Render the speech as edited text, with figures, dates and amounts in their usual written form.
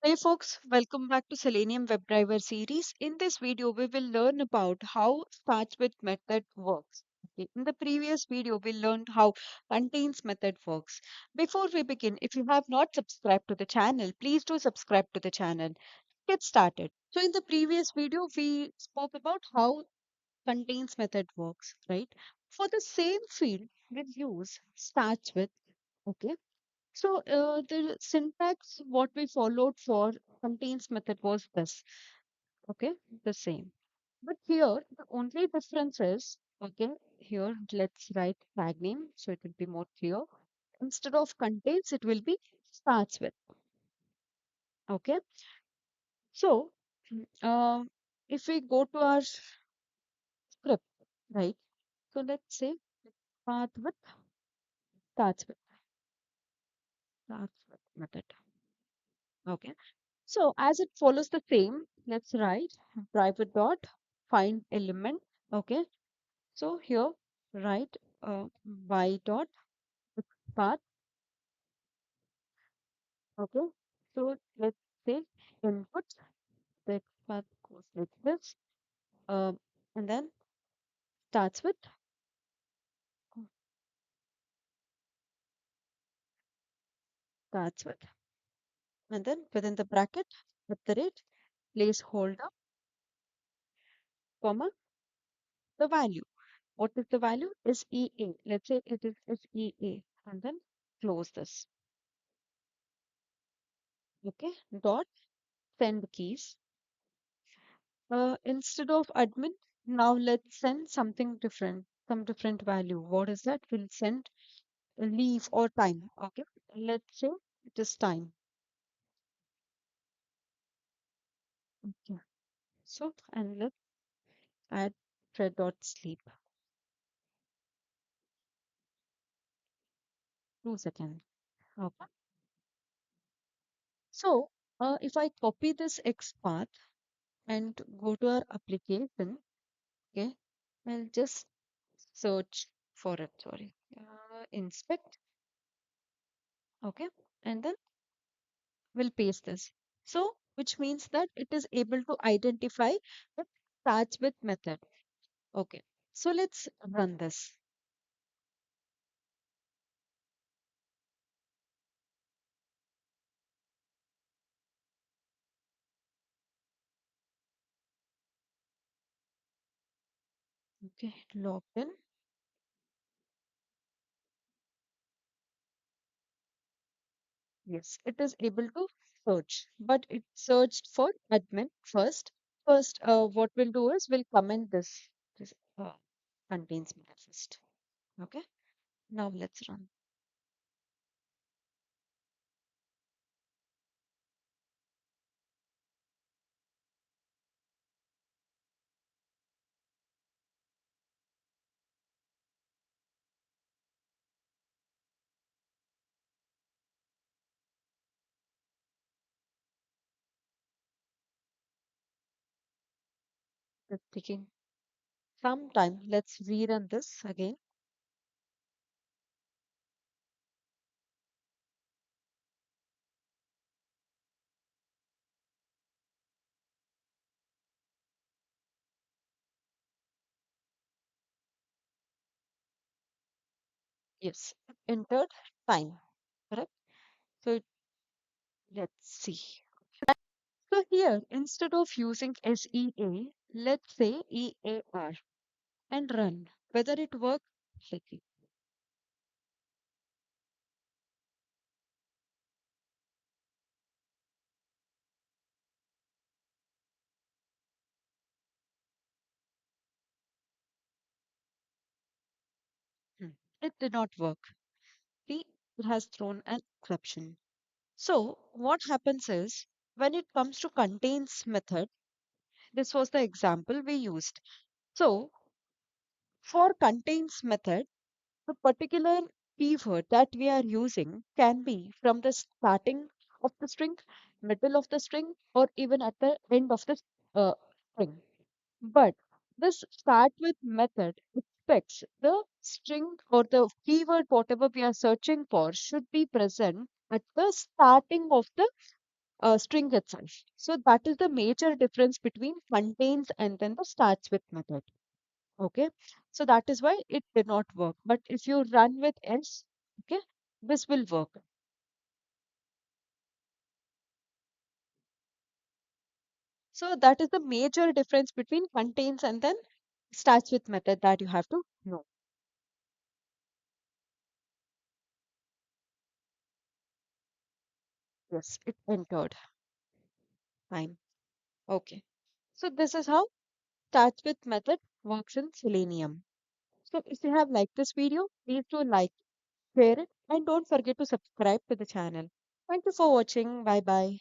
Hey folks, welcome back to Selenium WebDriver series. In this video, we will learn about how starts with method works. Okay. In the previous video, we learned how contains method works. Before we begin, if you have not subscribed to the channel, please do subscribe to the channel. Get started. So in the previous video, we spoke about how contains method works, right? For the same field, we use starts with, okay? So the syntax what we followed for contains method was this, okay, the same. But here the only difference is, okay, here let's write tag name so it will be more clear. Instead of contains, it will be starts with. Okay, so uh, if we go to our script, right? So let's say start with starts with starts with method. Okay. So as it follows the same, let's write private dot find element. Okay. So here write y dot path. Okay. So let's say input the path goes like this. Um, and then starts with starts with, and then within the bracket at the rate placeholder comma the value. What is the value? Is EA. Let's say it is EA, and then close this. Okay. Dot send keys. Instead of admin, now let's send something different, some different value. What is that? We'll send a leave or time. Okay. Let's say it is time. Okay. So, and let's add thread dot sleep. 2 seconds. Okay. So, if I copy this XPath and go to our application, okay, I'll just search for it. Sorry. Inspect. Okay. And then will paste this. So, which means that it is able to identify what starts with method. Okay. So let's run this. Okay. Logged in. Yes, it is able to search, but it searched for admin first. First, what we'll do is we'll comment this. This contains method first. Okay. Now let's run. It's taking some time. Let's rerun this again. Yes, entered time. Correct. So let's see. So here, instead of using SEA, let's say EAR and run. Whether it works, let's see. Hmm. It did not work. See, it has thrown an exception. So what happens is when it comes to contains method, this was the example we used. So for contains method, the particular keyword that we are using can be from the starting of the string, middle of the string, or even at the end of the string. But this start with method expects the string or the keyword, whatever we are searching for, should be present at the starting of the string itself. So that is the major difference between contains and then the starts with method. Okay, so that is why it did not work. But if you run with else, okay, this will work. So that is the major difference between contains and then starts with method that you have to know. Yes, it entered. Fine. Okay. So this is how starts with method works in Selenium. So if you have liked this video, please do like, share it, and don't forget to subscribe to the channel. Thank you for watching. Bye bye.